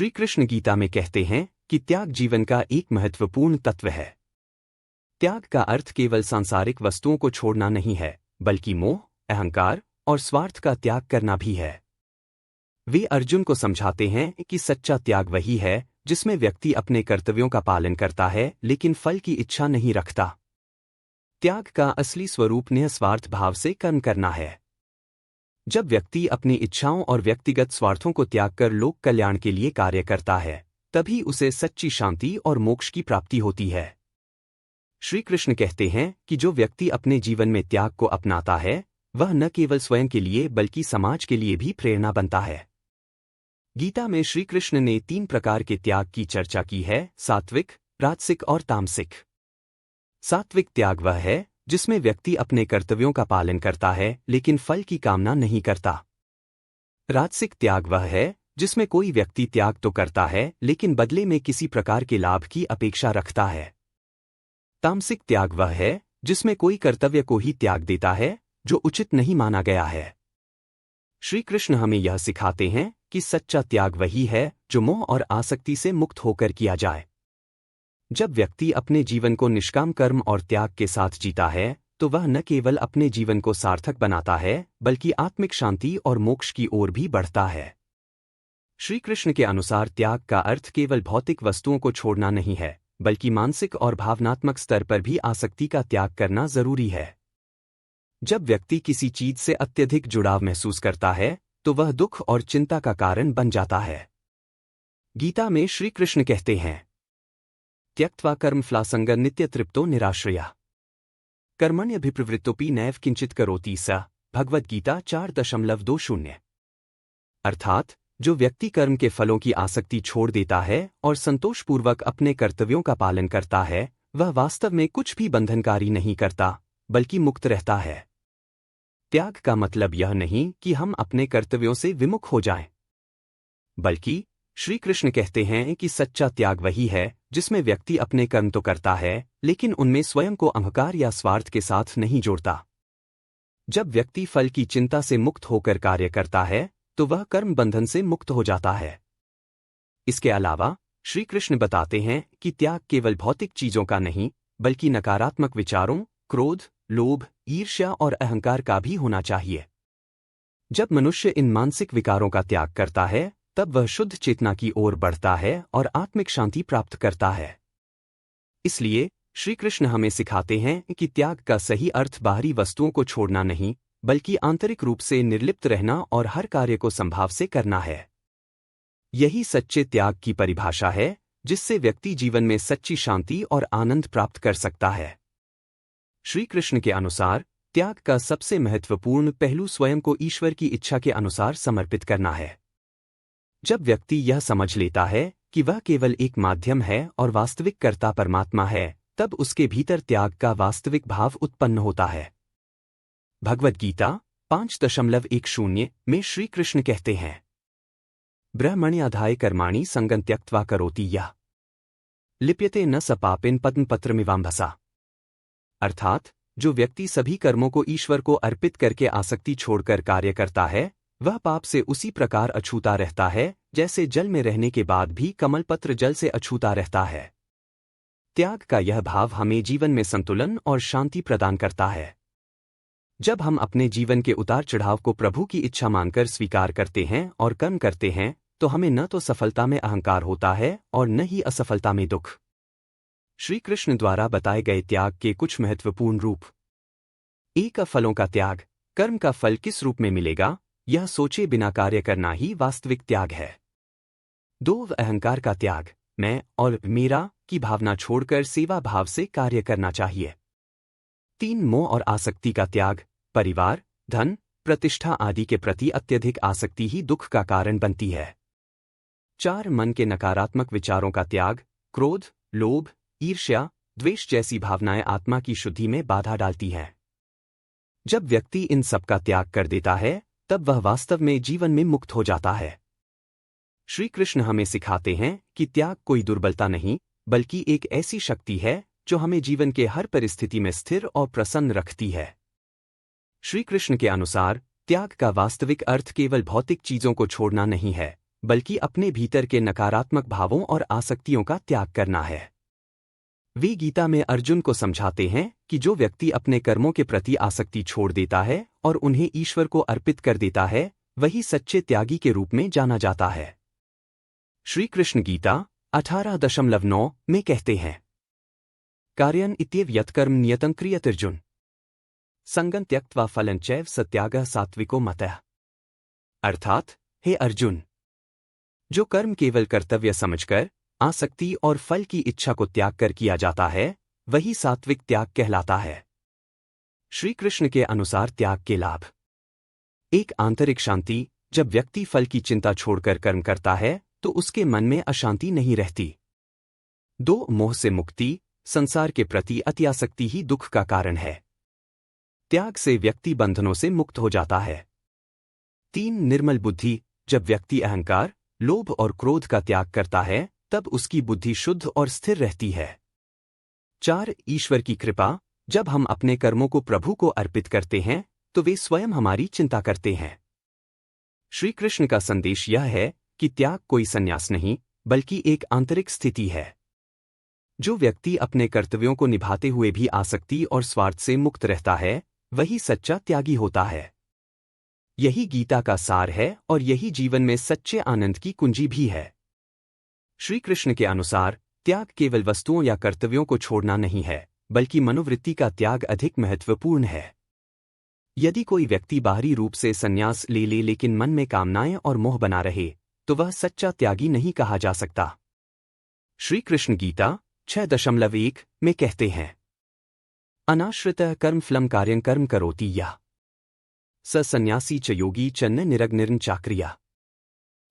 श्री कृष्ण गीता में कहते हैं कि त्याग जीवन का एक महत्वपूर्ण तत्व है। त्याग का अर्थ केवल सांसारिक वस्तुओं को छोड़ना नहीं है, बल्कि मोह, अहंकार और स्वार्थ का त्याग करना भी है। वे अर्जुन को समझाते हैं कि सच्चा त्याग वही है जिसमें व्यक्ति अपने कर्तव्यों का पालन करता है लेकिन फल की इच्छा नहीं रखता। त्याग का असली स्वरूप निस्वार्थ भाव से कर्म करना है। जब व्यक्ति अपनी इच्छाओं और व्यक्तिगत स्वार्थों को त्याग कर लोक कल्याण के लिए कार्य करता है, तभी उसे सच्ची शांति और मोक्ष की प्राप्ति होती है। श्री कृष्ण कहते हैं कि जो व्यक्ति अपने जीवन में त्याग को अपनाता है, वह न केवल स्वयं के लिए बल्कि समाज के लिए भी प्रेरणा बनता है। गीता में श्री कृष्ण ने 3 प्रकार के त्याग की चर्चा की है: सात्विक, राजसिक और तामसिक। सात्विक त्याग वह है जिसमें व्यक्ति अपने कर्तव्यों का पालन करता है लेकिन फल की कामना नहीं करता। राजसिक त्याग वह है जिसमें कोई व्यक्ति त्याग तो करता है लेकिन बदले में किसी प्रकार के लाभ की अपेक्षा रखता है। तामसिक त्याग वह है जिसमें कोई कर्तव्य को ही त्याग देता है जो उचित नहीं माना गया है। श्री कृष्ण हमें यह सिखाते हैं कि सच्चा त्याग वही है जो मोह और आसक्ति से मुक्त होकर किया जाए। जब व्यक्ति अपने जीवन को निष्काम कर्म और त्याग के साथ जीता है, तो वह न केवल अपने जीवन को सार्थक बनाता है बल्कि आत्मिक शांति और मोक्ष की ओर भी बढ़ता है। श्री कृष्ण के अनुसार त्याग का अर्थ केवल भौतिक वस्तुओं को छोड़ना नहीं है, बल्कि मानसिक और भावनात्मक स्तर पर भी आसक्ति का त्याग करना जरूरी है। जब व्यक्ति किसी चीज से अत्यधिक जुड़ाव महसूस करता है, तो वह दुख और चिंता का कारण बन जाता है। गीता में श्री कृष्ण कहते हैं, त्यक्त्वा कर्मफलासंगं नित्यतृप्तो निराश्रयः कर्मण्यभिप्रवृत्तोऽपि नैव किंचित करोति स। भगवद गीता 4.20। अर्थात जो व्यक्ति कर्म के फलों की आसक्ति छोड़ देता है और संतोषपूर्वक अपने कर्तव्यों का पालन करता है, वह वास्तव में कुछ भी बंधनकारी नहीं करता, बल्कि मुक्त रहता है। त्याग का मतलब यह नहीं कि हम अपने कर्तव्यों से विमुख हो जाएं, बल्कि श्री कृष्ण कहते हैं कि सच्चा त्याग वही है जिसमें व्यक्ति अपने कर्म तो करता है लेकिन उनमें स्वयं को अहंकार या स्वार्थ के साथ नहीं जोड़ता। जब व्यक्ति फल की चिंता से मुक्त होकर कार्य करता है, तो वह कर्म बंधन से मुक्त हो जाता है। इसके अलावा श्री कृष्ण बताते हैं कि त्याग केवल भौतिक चीजों का नहीं, बल्कि नकारात्मक विचारों, क्रोध, लोभ, ईर्ष्या और अहंकार का भी होना चाहिए। जब मनुष्य इन मानसिक विकारों का त्याग करता है, तब वह शुद्ध चेतना की ओर बढ़ता है और आत्मिक शांति प्राप्त करता है। इसलिए श्री कृष्ण हमें सिखाते हैं कि त्याग का सही अर्थ बाहरी वस्तुओं को छोड़ना नहीं, बल्कि आंतरिक रूप से निर्लिप्त रहना और हर कार्य को संभाव से करना है। यही सच्चे त्याग की परिभाषा है, जिससे व्यक्ति जीवन में सच्ची शांति और आनंद प्राप्त कर सकता है। श्री कृष्ण के अनुसार त्याग का सबसे महत्वपूर्ण पहलू स्वयं को ईश्वर की इच्छा के अनुसार समर्पित करना है। जब व्यक्ति यह समझ लेता है कि वह केवल एक माध्यम है और वास्तविक कर्ता परमात्मा है, तब उसके भीतर त्याग का वास्तविक भाव उत्पन्न होता है। भगवद गीता 5.10 में श्री कृष्ण कहते हैं, ब्रह्मण्याधाय कर्माणि संगं त्यक्त्वा करोति यः लिप्यते न स पापेन पद्मपत्रमिवाम्भसा। अर्थात जो व्यक्ति सभी कर्मों को ईश्वर को अर्पित करके आसक्ति छोड़कर कार्य करता है, वह पाप से उसी प्रकार अछूता रहता है जैसे जल में रहने के बाद भी कमलपत्र जल से अछूता रहता है। त्याग का यह भाव हमें जीवन में संतुलन और शांति प्रदान करता है। जब हम अपने जीवन के उतार चढ़ाव को प्रभु की इच्छा मानकर स्वीकार करते हैं और कर्म करते हैं, तो हमें न तो सफलता में अहंकार होता है और न ही असफलता में दुख। श्री कृष्ण द्वारा बताए गए त्याग के कुछ महत्वपूर्ण रूप: 1. फलों का त्याग। कर्म का फल किस रूप में मिलेगा, यह सोचे बिना कार्य करना ही वास्तविक त्याग है। 2. अहंकार का त्याग। मैं और मेरा की भावना छोड़कर सेवा भाव से कार्य करना चाहिए। 3. मोह और आसक्ति का त्याग। परिवार, धन, प्रतिष्ठा आदि के प्रति अत्यधिक आसक्ति ही दुख का कारण बनती है। 4. मन के नकारात्मक विचारों का त्याग। क्रोध, लोभ, ईर्ष्या, द्वेष जैसी भावनाएं आत्मा की शुद्धि में बाधा डालती हैं। जब व्यक्ति इन सब का त्याग कर देता है, तब वह वास्तव में जीवन में मुक्त हो जाता है। श्री कृष्ण हमें सिखाते हैं कि त्याग कोई दुर्बलता नहीं, बल्कि एक ऐसी शक्ति है जो हमें जीवन के हर परिस्थिति में स्थिर और प्रसन्न रखती है। श्री कृष्ण के अनुसार त्याग का वास्तविक अर्थ केवल भौतिक चीजों को छोड़ना नहीं है, बल्कि अपने भीतर के नकारात्मक भावों और आसक्तियों का त्याग करना है। वे गीता में अर्जुन को समझाते हैं कि जो व्यक्ति अपने कर्मों के प्रति आसक्ति छोड़ देता है और उन्हें ईश्वर को अर्पित कर देता है, वही सच्चे त्यागी के रूप में जाना जाता है। श्री कृष्ण गीता 18.9 में कहते हैं, कार्यन इत्येव यत्कर्म नियतं क्रियतेर्जुन संगं त्यक्त्वा फलं चैव सत्यागः सात्विको मतः। अर्थात, हे अर्जुन, जो कर्म केवल कर्तव्य समझकर आसक्ति और फल की इच्छा को त्याग कर किया जाता है, वही सात्विक त्याग कहलाता है। श्री कृष्ण के अनुसार त्याग के लाभ: एक, आंतरिक शांति। जब व्यक्ति फल की चिंता छोड़कर कर्म करता है तो उसके मन में अशांति नहीं रहती। 2, मोह से मुक्ति। संसार के प्रति अतिआसक्ति ही दुख का कारण है। त्याग से व्यक्ति बंधनों से मुक्त हो जाता है। 3, निर्मल बुद्धि। जब व्यक्ति अहंकार, लोभ और क्रोध का त्याग करता है, तब उसकी बुद्धि शुद्ध और स्थिर रहती है। 4, ईश्वर की कृपा। जब हम अपने कर्मों को प्रभु को अर्पित करते हैं तो वे स्वयं हमारी चिंता करते हैं। श्री कृष्ण का संदेश यह है कि त्याग कोई संन्यास नहीं, बल्कि एक आंतरिक स्थिति है। जो व्यक्ति अपने कर्तव्यों को निभाते हुए भी आसक्ति और स्वार्थ से मुक्त रहता है, वही सच्चा त्यागी होता है। यही गीता का सार है और यही जीवन में सच्चे आनंद की कुंजी भी है। श्री कृष्ण के अनुसार त्याग केवल वस्तुओं या कर्तव्यों को छोड़ना नहीं है, बल्कि मनोवृत्ति का त्याग अधिक महत्वपूर्ण है। यदि कोई व्यक्ति बाहरी रूप से संन्यास ले ले लेकिन मन में कामनाएं और मोह बना रहे, तो वह सच्चा त्यागी नहीं कहा जा सकता। श्री कृष्ण गीता 6.1 में कहते हैं, अनाश्रितः कर्म फलं कार्यं कर्म करोति यः स सन्यासी च योगी च न निरग्निर्न चाक्रिया।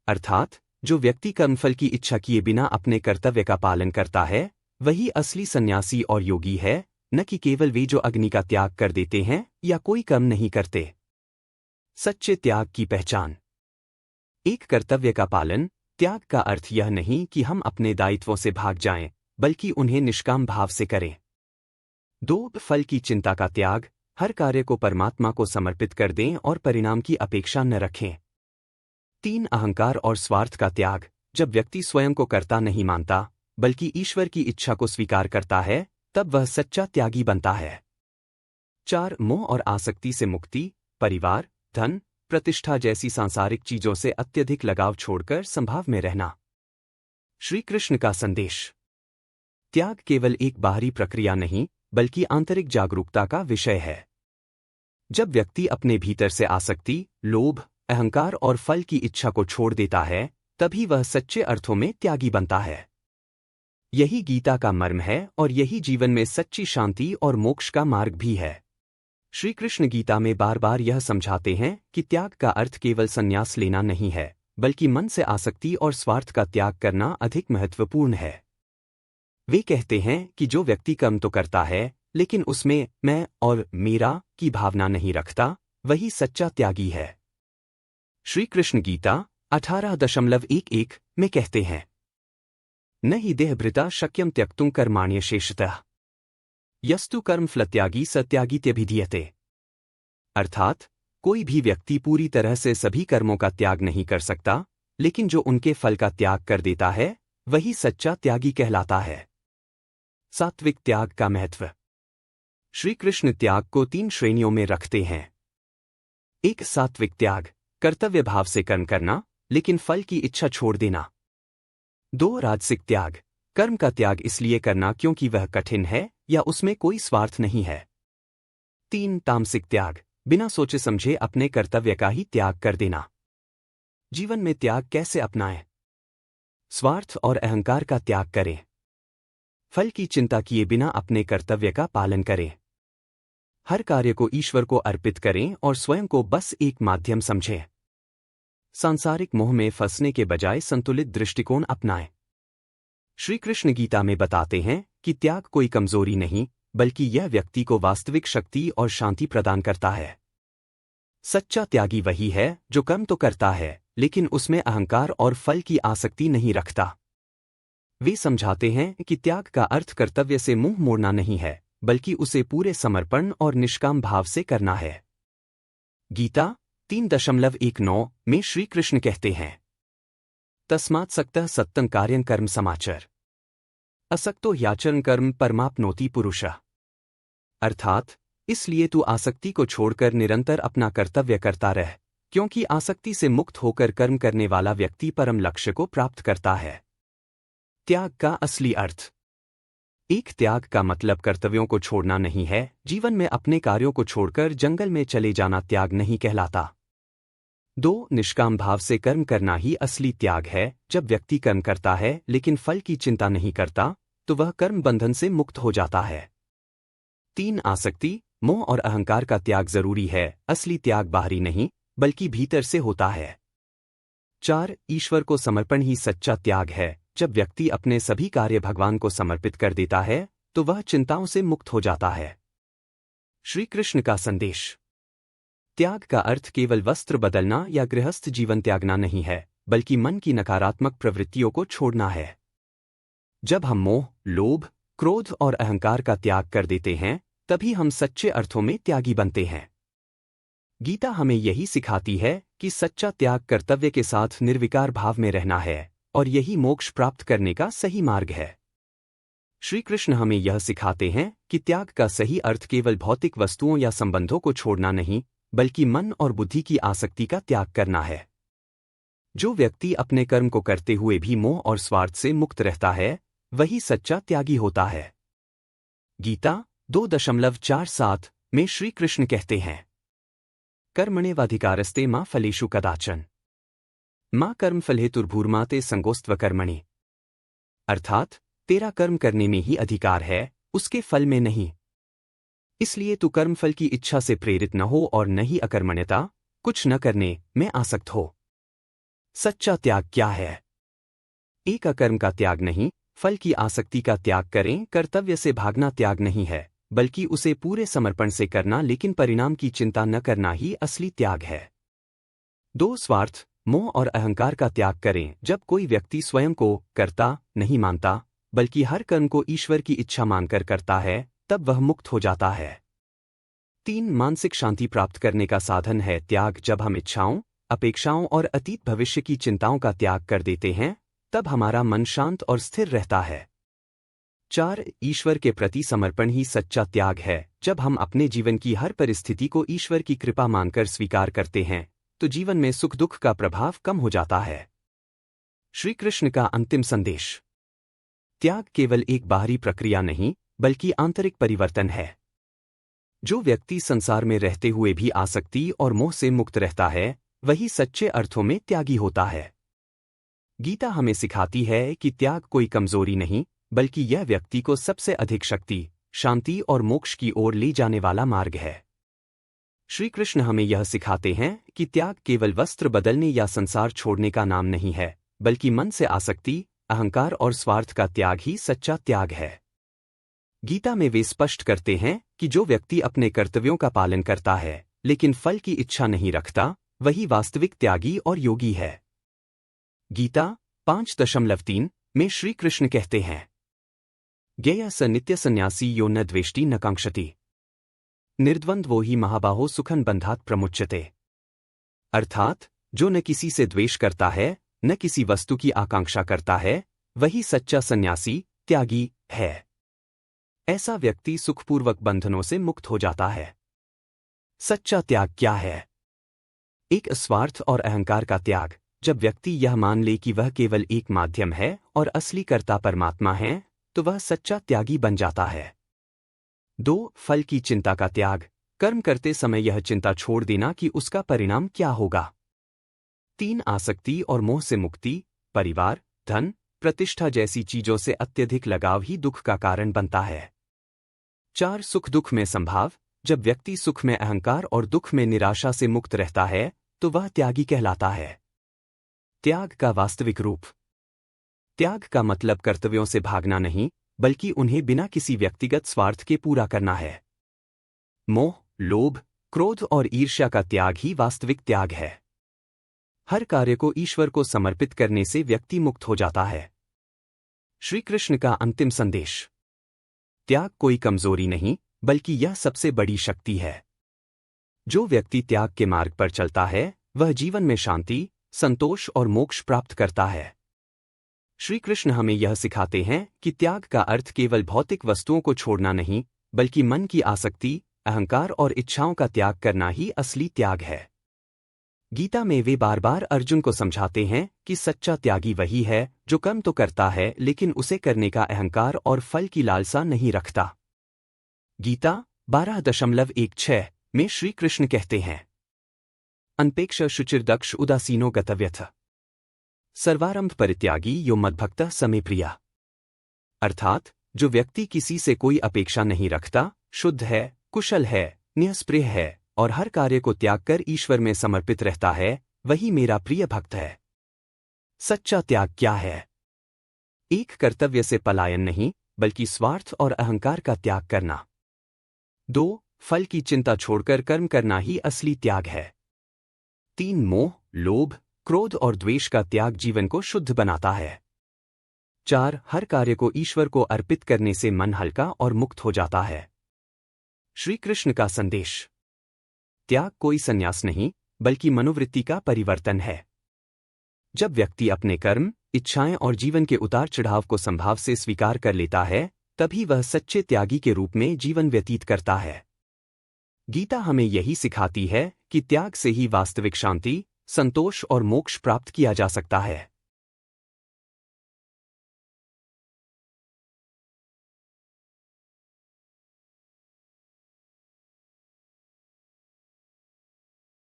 अर्थात, जो व्यक्ति कर्मफल की इच्छा किए बिना अपने कर्तव्य का पालन करता है, वही असली सन्यासी और योगी है, न कि केवल वे जो अग्नि का त्याग कर देते हैं या कोई कर्म नहीं करते। सच्चे त्याग की पहचान: एक, कर्तव्य का पालन। त्याग का अर्थ यह नहीं कि हम अपने दायित्वों से भाग जाएं, बल्कि उन्हें निष्काम भाव से करें। 2, फल की चिंता का त्याग। हर कार्य को परमात्मा को समर्पित कर दें और परिणाम की अपेक्षा न रखें। 3, अहंकार और स्वार्थ का त्याग। जब व्यक्ति स्वयं को कर्ता नहीं मानता, बल्कि ईश्वर की इच्छा को स्वीकार करता है, तब वह सच्चा त्यागी बनता है। 4, मोह और आसक्ति से मुक्ति। परिवार, धन, प्रतिष्ठा जैसी सांसारिक चीजों से अत्यधिक लगाव छोड़कर संभाव में रहना। श्री कृष्ण का संदेश: त्याग केवल एक बाहरी प्रक्रिया नहीं, बल्कि आंतरिक जागरूकता का विषय है। जब व्यक्ति अपने भीतर से आसक्ति, लोभ, अहंकार और फल की इच्छा को छोड़ देता है, तभी वह सच्चे अर्थों में त्यागी बनता है। यही गीता का मर्म है और यही जीवन में सच्ची शांति और मोक्ष का मार्ग भी है। श्री कृष्ण गीता में बार बार यह समझाते हैं कि त्याग का अर्थ केवल संन्यास लेना नहीं है, बल्कि मन से आसक्ति और स्वार्थ का त्याग करना अधिक महत्वपूर्ण है। वे कहते हैं कि जो व्यक्ति कर्म तो करता है, लेकिन उसमें मैं और मेरा की भावना नहीं रखता, वही सच्चा त्यागी है। श्री कृष्ण गीता 18.11 में कहते हैं, न हि देहभृता शक्यं त्यक्तुं कर्माण्यशेषतः यस्तु कर्मफलत्यागी स त्यागीत्यभिधीयते। अर्थात, कोई भी व्यक्ति पूरी तरह से सभी कर्मों का त्याग नहीं कर सकता, लेकिन जो उनके फल का त्याग कर देता है, वही सच्चा त्यागी कहलाता है। सात्विक त्याग का महत्व: श्री कृष्ण त्याग को 3 श्रेणियों में रखते हैं। 1, सात्विक त्याग। कर्तव्य भाव से कर्म करना, लेकिन फल की इच्छा छोड़ देना। 2, राजसिक त्याग। कर्म का त्याग इसलिए करना क्योंकि वह कठिन है या उसमें कोई स्वार्थ नहीं है। 3, तामसिक त्याग। बिना सोचे समझे अपने कर्तव्य का ही त्याग कर देना। जीवन में त्याग कैसे अपनाएं? स्वार्थ और अहंकार का त्याग करें। फल की चिंता किए बिना अपने कर्तव्य का पालन करें। हर कार्य को ईश्वर को अर्पित करें और स्वयं को बस एक माध्यम समझें। सांसारिक मोह में फंसने के बजाय संतुलित दृष्टिकोण अपनाएं। श्री कृष्ण गीता में बताते हैं कि त्याग कोई कमजोरी नहीं, बल्कि यह व्यक्ति को वास्तविक शक्ति और शांति प्रदान करता है। सच्चा त्यागी वही है जो कर्म तो करता है, लेकिन उसमें अहंकार और फल की आसक्ति नहीं रखता। वे समझाते हैं कि त्याग का अर्थ कर्तव्य से मुंह मोड़ना नहीं है, बल्कि उसे पूरे समर्पण और निष्काम भाव से करना है। गीता 3.19 में श्री कृष्ण कहते हैं, तस्मात् सक्तः सत्तं कार्यं कर्म समाचर। असक्तो ह्याचरण कर्म परमाप्नोति पुरुषः। अर्थात, इसलिए तू आसक्ति को छोड़कर निरंतर अपना कर्तव्य करता रह, क्योंकि आसक्ति से मुक्त होकर कर्म करने वाला व्यक्ति परम लक्ष्य को प्राप्त करता है। त्याग का असली अर्थ। एक, त्याग का मतलब कर्तव्यों को छोड़ना नहीं है। जीवन में अपने कार्यों को छोड़कर जंगल में चले जाना त्याग नहीं कहलाता। 2, निष्काम भाव से कर्म करना ही असली त्याग है। जब व्यक्ति कर्म करता है लेकिन फल की चिंता नहीं करता, तो वह कर्म बंधन से मुक्त हो जाता है। 3, आसक्ति, मोह और अहंकार का त्याग जरूरी है। असली त्याग बाहरी नहीं, बल्कि भीतर से होता है। 4, ईश्वर को समर्पण ही सच्चा त्याग है। जब व्यक्ति अपने सभी कार्य भगवान को समर्पित कर देता है, तो वह चिंताओं से मुक्त हो जाता है। श्री कृष्ण का संदेश। त्याग का अर्थ केवल वस्त्र बदलना या गृहस्थ जीवन त्यागना नहीं है, बल्कि मन की नकारात्मक प्रवृत्तियों को छोड़ना है। जब हम मोह, लोभ, क्रोध और अहंकार का त्याग कर देते हैं, तभी हम सच्चे अर्थों में त्यागी बनते हैं। गीता हमें यही सिखाती है कि सच्चा त्याग कर्तव्य के साथ निर्विकार भाव में रहना है, और यही मोक्ष प्राप्त करने का सही मार्ग है। श्री कृष्ण हमें यह सिखाते हैं कि त्याग का सही अर्थ केवल भौतिक वस्तुओं या संबंधों को छोड़ना नहीं, बल्कि मन और बुद्धि की आसक्ति का त्याग करना है। जो व्यक्ति अपने कर्म को करते हुए भी मोह और स्वार्थ से मुक्त रहता है, वही सच्चा त्यागी होता है। गीता 2:47 में श्री कृष्ण कहते हैं, कर्मण्येवाधिकारस्ते मा फलेषु कदाचन मां कर्मफलहेतुर्भूर्मा ते संगोस्त्वकर्मणि। अर्थात, तेरा कर्म करने में ही अधिकार है, उसके फल में नहीं। इसलिए तू कर्मफल की इच्छा से प्रेरित न हो और न ही अकर्मण्यता, कुछ न करने में आसक्त हो। सच्चा त्याग क्या है? एक, अकर्म का त्याग नहीं, फल की आसक्ति का त्याग करें। कर्तव्य से भागना त्याग नहीं है, बल्कि उसे पूरे समर्पण से करना, लेकिन परिणाम की चिंता न करना ही असली त्याग है। 2, स्वार्थ, मोह और अहंकार का त्याग करें। जब कोई व्यक्ति स्वयं को कर्ता नहीं मानता, बल्कि हर कर्म को ईश्वर की इच्छा मानकर करता है, तब वह मुक्त हो जाता है। 3, मानसिक शांति प्राप्त करने का साधन है त्याग। जब हम इच्छाओं, अपेक्षाओं और अतीत भविष्य की चिंताओं का त्याग कर देते हैं, तब हमारा मन शांत और स्थिर रहता है। 4, ईश्वर के प्रति समर्पण ही सच्चा त्याग है। जब हम अपने जीवन की हर परिस्थिति को ईश्वर की कृपा मानकर स्वीकार करते हैं, तो जीवन में सुख दुख का प्रभाव कम हो जाता है। श्री कृष्ण का अंतिम संदेश। त्याग केवल एक बाहरी प्रक्रिया नहीं, बल्कि आंतरिक परिवर्तन है। जो व्यक्ति संसार में रहते हुए भी आसक्ति और मोह से मुक्त रहता है, वही सच्चे अर्थों में त्यागी होता है। गीता हमें सिखाती है कि त्याग कोई कमजोरी नहीं, बल्कि यह व्यक्ति को सबसे अधिक शक्ति, शांति और मोक्ष की ओर ले जाने वाला मार्ग है। श्री कृष्ण हमें यह सिखाते हैं कि त्याग केवल वस्त्र बदलने या संसार छोड़ने का नाम नहीं है, बल्कि मन से आसक्ति, अहंकार और स्वार्थ का त्याग ही सच्चा त्याग है। गीता में वे स्पष्ट करते हैं कि जो व्यक्ति अपने कर्तव्यों का पालन करता है, लेकिन फल की इच्छा नहीं रखता, वही वास्तविक त्यागी और योगी है। गीता 5:3 में श्री कृष्ण कहते हैं, ज्ञेयः स नित्य सन्यासी यो न द्वेष्टि न कांक्षति निर्द्वंद्वो ही महाबाहो सुखं बंधात् प्रमुच्यते। अर्थात, जो न किसी से द्वेष करता है, न किसी वस्तु की आकांक्षा करता है, वही सच्चा सन्यासी, त्यागी है। ऐसा व्यक्ति सुखपूर्वक बंधनों से मुक्त हो जाता है। सच्चा त्याग क्या है? एक, स्वार्थ और अहंकार का त्याग। जब व्यक्ति यह मान ले कि वह केवल एक माध्यम है और असली कर्ता परमात्मा है, तो वह सच्चा त्यागी बन जाता है। 2, फल की चिंता का त्याग। कर्म करते समय यह चिंता छोड़ देना कि उसका परिणाम क्या होगा। 3, आसक्ति और मोह से मुक्ति। परिवार, धन, प्रतिष्ठा जैसी चीजों से अत्यधिक लगाव ही दुख का कारण बनता है। 4, सुख दुख में संभाव। जब व्यक्ति सुख में अहंकार और दुख में निराशा से मुक्त रहता है, तो वह त्यागी कहलाता है। त्याग का वास्तविक रूप। त्याग का मतलब कर्तव्यों से भागना नहीं, बल्कि उन्हें बिना किसी व्यक्तिगत स्वार्थ के पूरा करना है। मोह, लोभ, क्रोध और ईर्ष्या का त्याग ही वास्तविक त्याग है। हर कार्य को ईश्वर को समर्पित करने से व्यक्ति मुक्त हो जाता है। श्री कृष्ण का अंतिम संदेश। त्याग कोई कमजोरी नहीं, बल्कि यह सबसे बड़ी शक्ति है। जो व्यक्ति त्याग के मार्ग पर चलता है, वह जीवन में शांति, संतोष और मोक्ष प्राप्त करता है। श्री कृष्ण हमें यह सिखाते हैं कि त्याग का अर्थ केवल भौतिक वस्तुओं को छोड़ना नहीं, बल्कि मन की आसक्ति, अहंकार और इच्छाओं का त्याग करना ही असली त्याग है। गीता में वे बार बार अर्जुन को समझाते हैं कि सच्चा त्यागी वही है जो कर्म तो करता है लेकिन उसे करने का अहंकार और फल की लालसा नहीं रखता। गीता 12.16 में श्री कृष्ण कहते हैं, अनपेक्ष शुचिर्दक्ष उदासीनो गतव्यथ सर्वारंभ परित्यागी यो मद्भक्तः समे प्रिया। अर्थात जो व्यक्ति किसी से कोई अपेक्षा नहीं रखता, शुद्ध है, कुशल है, निःस्पृह है और हर कार्य को त्याग कर ईश्वर में समर्पित रहता है, वही मेरा प्रिय भक्त है। सच्चा त्याग क्या है? एक कर्तव्य से पलायन नहीं, बल्कि स्वार्थ और अहंकार का त्याग करना। 2. फल की चिंता छोड़कर कर्म करना ही असली त्याग है। 3. मोह, लोभ, क्रोध और द्वेष का त्याग जीवन को शुद्ध बनाता है। 4. हर कार्य को ईश्वर को अर्पित करने से मन हल्का और मुक्त हो जाता है। श्री कृष्ण का संदेश: त्याग कोई संन्यास नहीं, बल्कि मनोवृत्ति का परिवर्तन है। जब व्यक्ति अपने कर्म, इच्छाएं और जीवन के उतार चढ़ाव को संभाव से स्वीकार कर लेता है, तभी वह सच्चे त्यागी के रूप में जीवन व्यतीत करता है। गीता हमें यही सिखाती है कि त्याग से ही वास्तविक शांति, संतोष और मोक्ष प्राप्त किया जा सकता है।